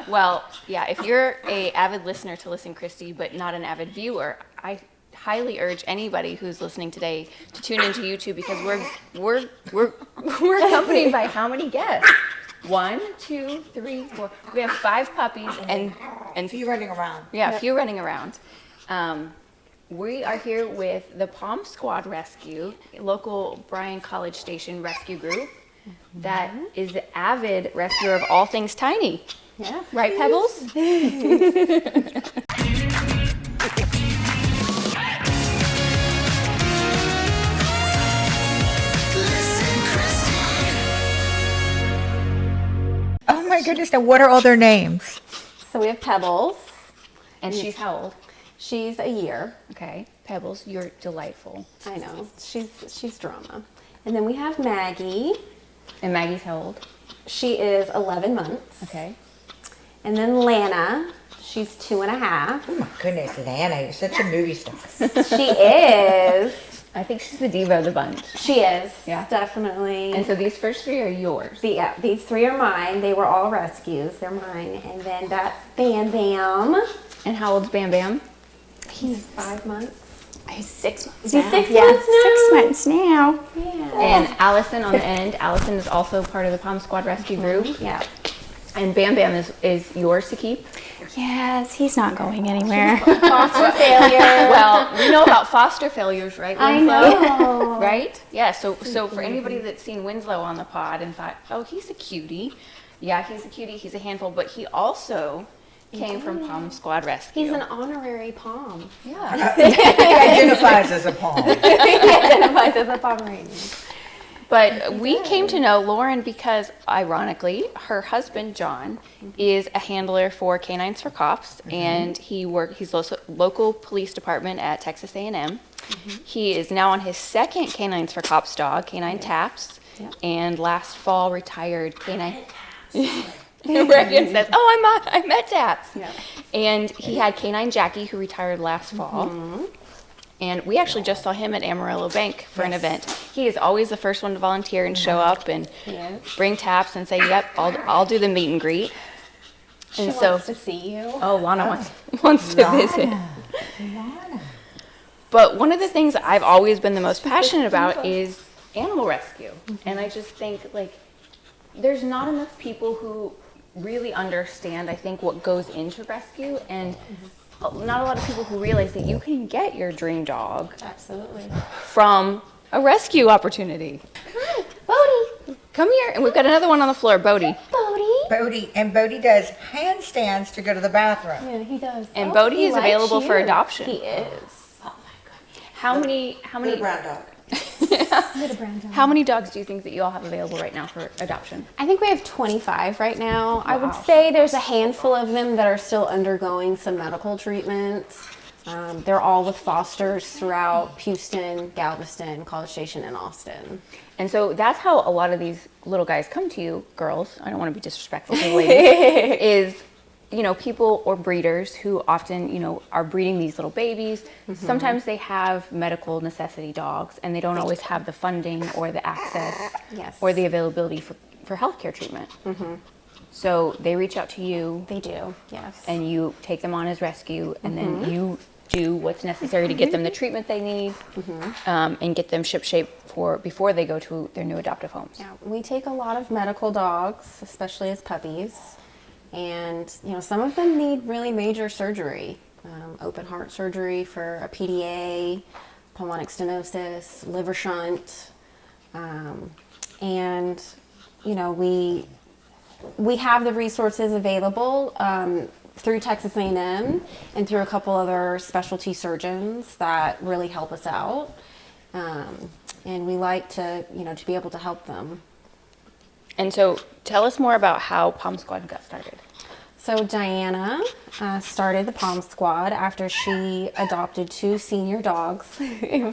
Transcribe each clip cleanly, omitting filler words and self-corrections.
Well, yeah, if you're a avid listener to Liss N Kristi, but not an avid viewer, I highly urge anybody who's listening today to tune into YouTube, because we're accompanied by how many guests? 1, 2, 3, 4. We have 5 puppies and few running around. Yeah, a few running around. We are here with the Pom Squad Rescue, local Bryan College Station Rescue Group that is the avid rescuer of all things tiny. Yeah. Right, Pebbles? Oh my goodness, now what are all their names? So we have Pebbles. And she's how old? She's a year. Okay, Pebbles, you're delightful. I know. She's drama. And then we have Maggie. And Maggie's how old? She is 11 months. Okay. And then Lana. She's 2.5. Oh my goodness, Lana, you're such a movie star. She is. I think she's the diva of the bunch. She is. Yeah. Definitely. And so these first 3 are yours. Yeah, these 3 are mine. They were all rescues. They're mine. And then that's Bam Bam. And how old's Bam Bam? He's 5 months. He's 6 months He's now. 6 Yeah, months now? 6 months now. Yeah. And Allison on the end. Allison is also part of the Pom Squad Rescue Group. Yeah. And Bam Bam is yours to keep? Yes, he's not going anywhere. Foster failure. Well, we know about foster failures, right, I Winslow? know. Right? Yeah, so for anybody that's seen Winslow on the pod and thought, oh, he's a cutie. Yeah, he's a cutie, he's a handful, but he also came from Pom Squad Rescue. He's an honorary Pom. Yeah. He identifies as a Pom. He identifies as a Pomeranian. But we came to know Lauren because, ironically, her husband, John, is a handler for Canines for Cops, and he's also local police department at Texas A&M. He is now on his second Canines for Cops dog, Canine Taps, and last fall retired Canine. Reagan says, "Oh, I met Taps," and he had Canine Jackie, who retired last fall. And we actually just saw him at Amarillo Bank for an event. He is always the first one to volunteer and show up and bring Taps and say, "Yep, I'll do the meet and greet." And She so, wants to see you. oh, Lana wants to visit. But one of the things I've always been the most passionate about is animal rescue, and I just think there's not enough people who really understand, I think, what goes into rescue, and not a lot of people who realize that you can get your dream dog Absolutely. from a rescue opportunity. Hi, Bodie. Come here, and we've got another one on the floor, Bodie. Bodie. Bodie does handstands to go to the bathroom. Yeah, he does. And Bodie he is likes available for you. adoption. He is. Oh my goodness. How many Little brown dog. Little brown dog. how many dogs do you think that you all have available right now for adoption? I think we have 25 right now. I would say there's a handful of them that are still undergoing some medical treatments. They're all with fosters throughout Houston, Galveston, College Station, and Austin. And so that's how a lot of these little guys come to you, girls. I don't want to be disrespectful to the ladies. Is, people or breeders who often, are breeding these little babies. Sometimes they have medical necessity dogs, and they don't always have the funding or the access or the availability for healthcare treatment. So they reach out to you. They do, yes. And you take them on as rescue, and then you do what's necessary to get them the treatment they need, and get them shipshape before they go to their new adoptive homes. Yeah, we take a lot of medical dogs, especially as puppies. And, some of them need really major surgery, open heart surgery for a PDA, pulmonic stenosis, liver shunt. And, we have the resources available through Texas A&M and through a couple other specialty surgeons that really help us out. And we like to be able to help them. And so tell us more about how Pom Squad got started. So Diana started the Pom Squad after she adopted 2 senior dogs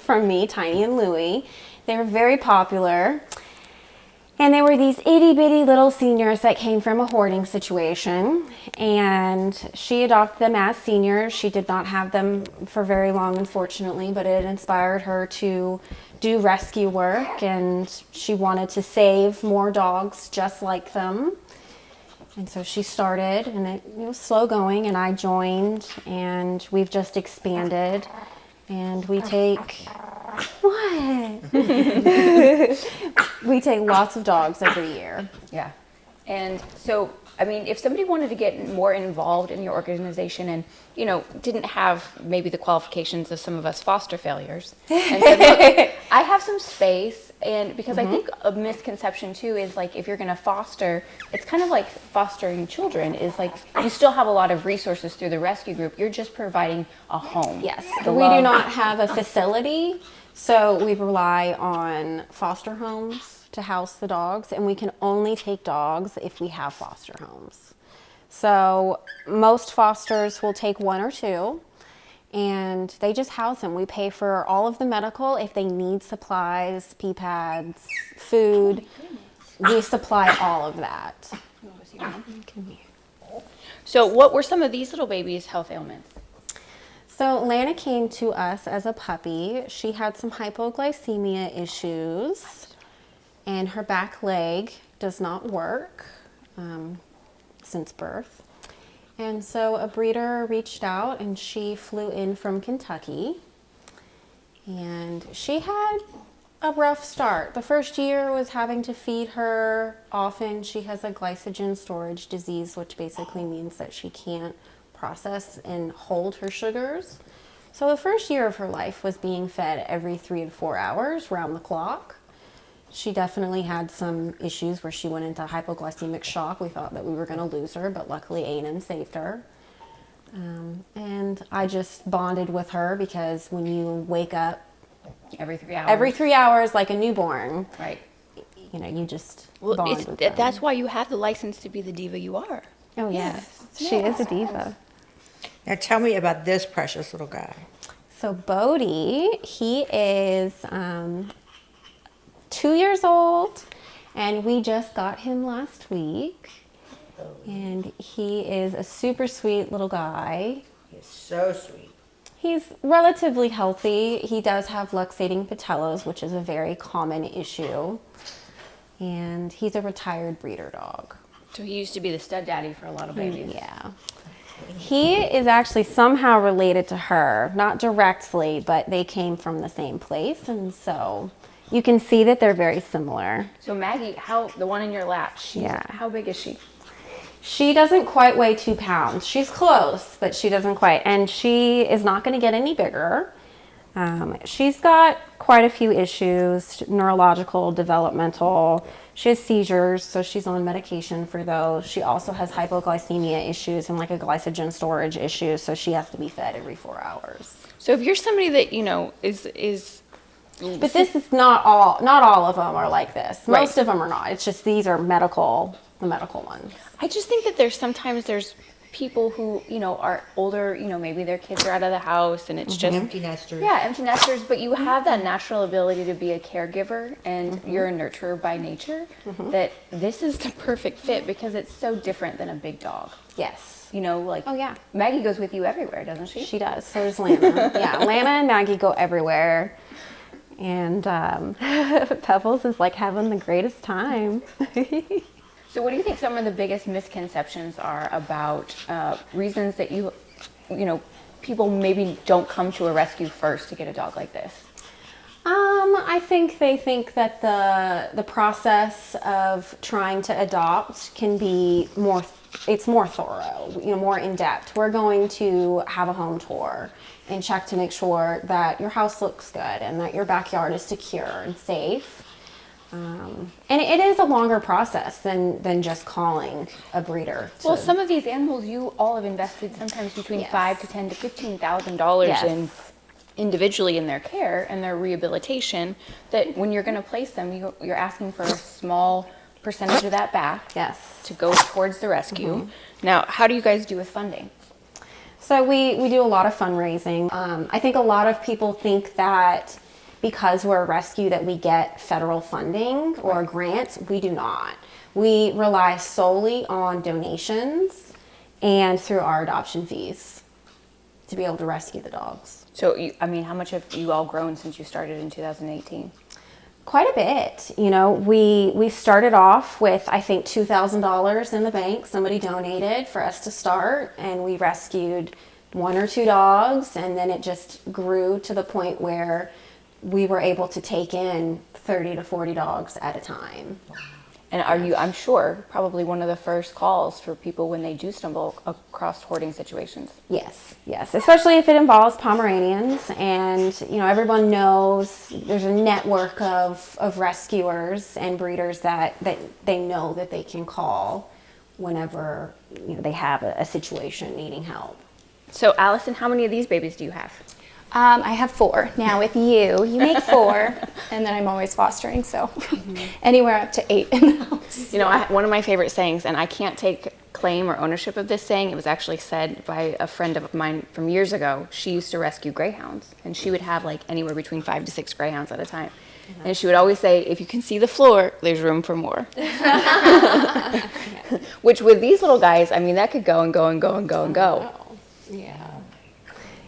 from me, Tiny and Louie. They were very popular. And they were these itty bitty little seniors that came from a hoarding situation. And she adopted them as seniors. She did not have them for very long, unfortunately, but it inspired her to do rescue work, and she wanted to save more dogs just like them. And so she started, and it was slow going, and I joined, and we've just expanded. And we take what? We take lots of dogs every year. Yeah. And so, I mean, if somebody wanted to get more involved in your organization and, you know, didn't have maybe the qualifications of some of us foster failures, and said, look, I have some space, and because I think a misconception too is like if you're going to foster, it's kind of like fostering children is like you still have a lot of resources through the rescue group. You're just providing a home. Yes, The we love. do not have a facility, so we rely on foster homes to house the dogs, and we can only take dogs if we have foster homes. So most fosters will take 1 or 2, and they just house them. We pay for all of the medical. If they need supplies, pee pads, food, we supply all of that. So what were some of these little babies' health ailments? So Lana came to us as a puppy. She had some hypoglycemia issues, and her back leg does not work since birth. And so a breeder reached out, and she flew in from Kentucky, and she had a rough start. The first year was having to feed her often. She has a glycogen storage disease, which basically means that she can't process and hold her sugars. So the first year of her life was being fed every 3 to 4 hours round the clock. She definitely had some issues where she went into hypoglycemic shock. We thought that we were going to lose her, but luckily A&M saved her. And I just bonded with her because when you wake up Every 3 hours. every 3 hours like a newborn, Right. you know, you just Well, bond with them. that's why you have the license to be the diva you are. Oh, yes. She is a diva. Now tell me about this precious little guy. So Bodie, he is 2 years old, and we just got him last week. And he is a super sweet little guy. He's so sweet. He's relatively healthy. He does have luxating patellas, which is a very common issue. And he's a retired breeder dog. So he used to be the stud daddy for a lot of babies. Yeah. He is actually somehow related to her, not directly, but they came from the same place, and so you can see that they're very similar. So Maggie, the one in your lap, Yeah. how big is she? She doesn't quite weigh 2 pounds. She's close, but she doesn't quite, and she is not going to get any bigger. She's got quite a few issues, neurological, developmental. She has seizures, so she's on medication for those. She also has hypoglycemia issues and like a glycogen storage issue, so she has to be fed every 4 hours. So if you're somebody that, you know, is But this is not all of them are like this. Right. Most of them are not. It's just these are the medical ones. I just think that there's people who, you know, are older, you know, maybe their kids are out of the house and it's just Empty nesters. Yeah, empty nesters, but you have that natural ability to be a caregiver and you're a nurturer by nature, that this is the perfect fit because it's so different than a big dog. Yes. You know, like, Oh, yeah. Maggie goes with you everywhere, doesn't she? She does. So does Lana. Yeah, Lana and Maggie go everywhere. And Pebbles is like having the greatest time. So what do you think some of the biggest misconceptions are about reasons that you know, people maybe don't come to a rescue first to get a dog like this? I think they think that the process of trying to adopt can be more thorough, you know, more in depth. We're going to have a home tour and check to make sure that your house looks good and that your backyard is secure and safe. And it is a longer process than just calling a breeder. Well, some of these animals you all have invested sometimes between Yes. $5,000 to $10,000 to $15,000 Yes. in individually in their care and their rehabilitation. That when you're going to place them, you're asking for a small percentage of that back Yes. to go towards the rescue. Now, how do you guys do with funding? So we do a lot of fundraising. I think a lot of people think that because we're a rescue that we get federal funding or grants. We do not. We rely solely on donations and through our adoption fees to be able to rescue the dogs. So, how much have you all grown since you started in 2018? Quite a bit. You know, we started off with, I think, $2,000 in the bank. Somebody donated for us to start, and we rescued 1 or 2 dogs, and then it just grew to the point where we were able to take in 30 to 40 dogs at a time. And are you, I'm sure, probably one of the first calls for people when they do stumble across hoarding situations? Yes, yes, especially if it involves Pomeranians, and you know, everyone knows there's a network of rescuers and breeders that they know that they can call whenever, you know, they have a situation needing help. So Allison, how many of these babies do you have? I have 4. Now with you make 4, and then I'm always fostering, so anywhere up to 8 in the house. You know, one of my favorite sayings, and I can't take claim or ownership of this saying, it was actually said by a friend of mine from years ago. She used to rescue greyhounds, and she would have like anywhere between 5 to 6 greyhounds at a time. And she would always say, if you can see the floor, there's room for more. Which with these little guys, I mean, that could go and go and go and go and go. Yeah.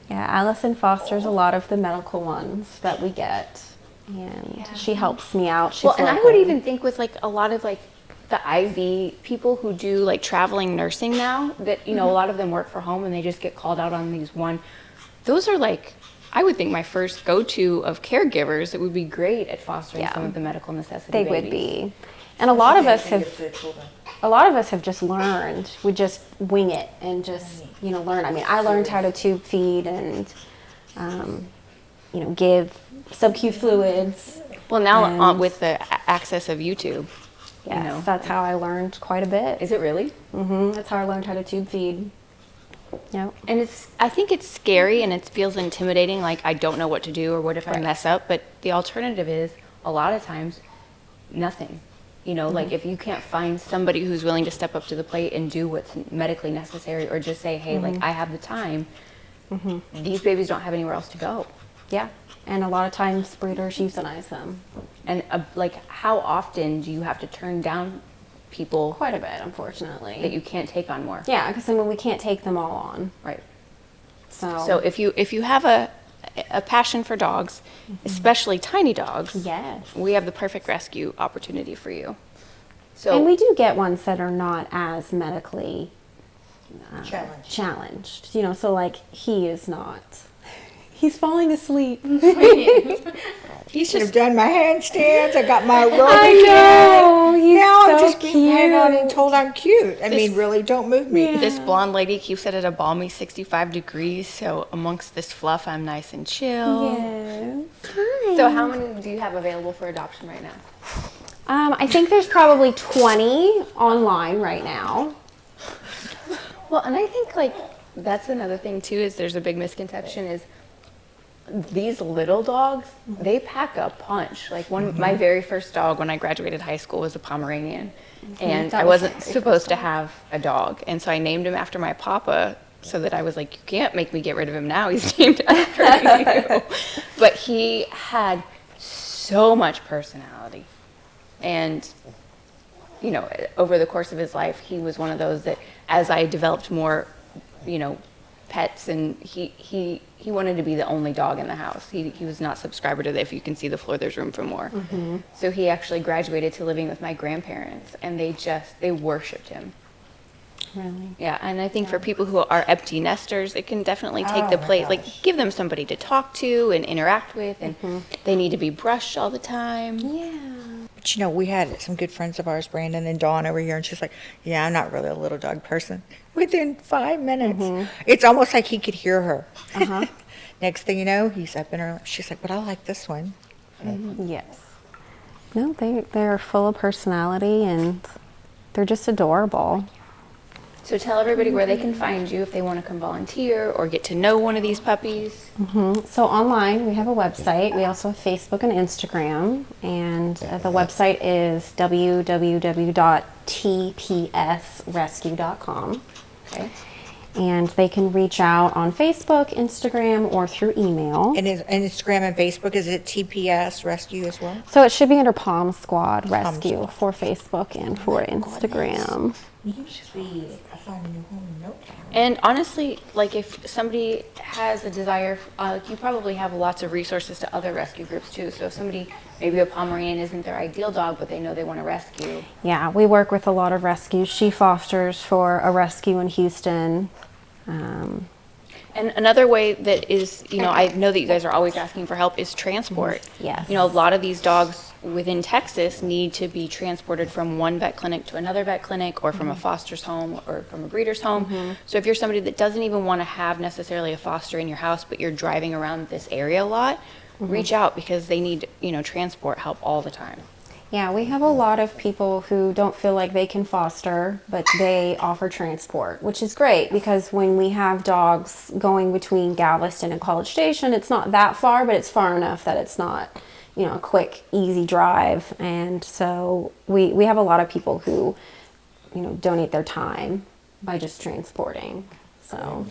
Yeah, Allison fosters a lot of the medical ones that we get, and she helps me out. She's Well, and I local. would even think with like a lot of like the IV people who do like traveling nursing now, that, you know, a lot of them work for home and they just get called out on these one. Those are like, I would think my first go-to of caregivers that would be great at fostering some of the medical necessity They babies. would be, and a lot of us have just learned. We just wing it and just, you know, learn. I mean, I learned how to tube feed and, you know, give sub-Q fluids. Well, now And- with the access of YouTube, Yes, you know. that's how I learned quite a bit. Is it really? That's how I learned how to tube feed. Yep. And I think it's scary and it feels intimidating, like I don't know what to do or what if I mess up, but the alternative is a lot of times nothing. You know, like if you can't find somebody who's willing to step up to the plate and do what's medically necessary, or just say, hey, like I have the time, these babies don't have anywhere else to go. Yeah. And a lot of times breeders euthanize them. And like how often do you have to turn down people Quite a bit, unfortunately. that you can't take on more? Yeah, because I mean, we can't take them all on. Right. So, So if you have a passion for dogs, especially tiny dogs, yes. we have the perfect rescue opportunity for you. So And we do get ones that are not as medically Challenged. challenged. You know, so like he is not. He's falling asleep. he's Should have just done my handstands. I got my aerobic. I know. He's Now I'm so just being handed on and cute. told I'm cute. I mean, really, don't move me. this blonde lady keeps it at a balmy 65 degrees. So amongst this fluff, I'm nice and chill. Yes. So how many do you have available for adoption right now? I think there's probably 20 online right now. Well, and I think like that's another thing too, is there's a big misconception is these little dogs, they pack a punch. Like my very first dog when I graduated high school was a Pomeranian, and That I was wasn't supposed to have a dog, and so I named him after my papa, so that I was like, you can't make me get rid of him now. He's named after you. But he had so much personality, and you know, over the course of his life, he was one of those that, as I developed more, you know, pets, and he wanted to be the only dog in the house. He was not subscriber to the if you can see the floor, there's room for more. So he actually graduated to living with my grandparents, and they worshipped him. Really? Yeah, and I think for people who are empty nesters, it can definitely take the my place. Like, gosh. give them somebody to talk to and interact with, and they need to be brushed all the time. Yeah. But you know, we had some good friends of ours, Brandon and Dawn over here, and she's like, yeah, I'm not really a little dog person. Within 5 minutes, it's almost like he could hear her. Next thing you know, he's up in her, she's like, but I like this one. Yes. No, they're full of personality and they're just adorable. So tell everybody where they can find you if they want to come volunteer or get to know one of these puppies. So online, we have a website. We also have Facebook and Instagram. And the website is www.tpsrescue.com. Okay. And they can reach out on Facebook, Instagram, or through email. And Instagram and Facebook, is it TPS Rescue as well? So it should be under Pom Squad Rescue Squad. for Facebook and for Instagram. You should be, I found a new home note. And honestly, like if somebody has a desire, you probably have lots of resources to other rescue groups too. So if somebody, maybe a Pomeranian isn't their ideal dog, but they know they want to rescue. Yeah, we work with a lot of rescues. She fosters for a rescue in Houston. And another way that is, I know that you guys are always asking for help is transport. Yes. A lot of these dogs within Texas need to be transported from one vet clinic to another vet clinic or from a foster's home or from a breeder's home. So if you're somebody that doesn't even want to have necessarily a foster in your house, but you're driving around this area a lot, reach out because they need, transport help all the time. Yeah, we have a lot of people who don't feel like they can foster, but they offer transport, which is great because when we have dogs going between Galveston and College Station, it's not that far, but it's far enough that it's not, a quick, easy drive. And so we have a lot of people who, donate their time by just transporting. So.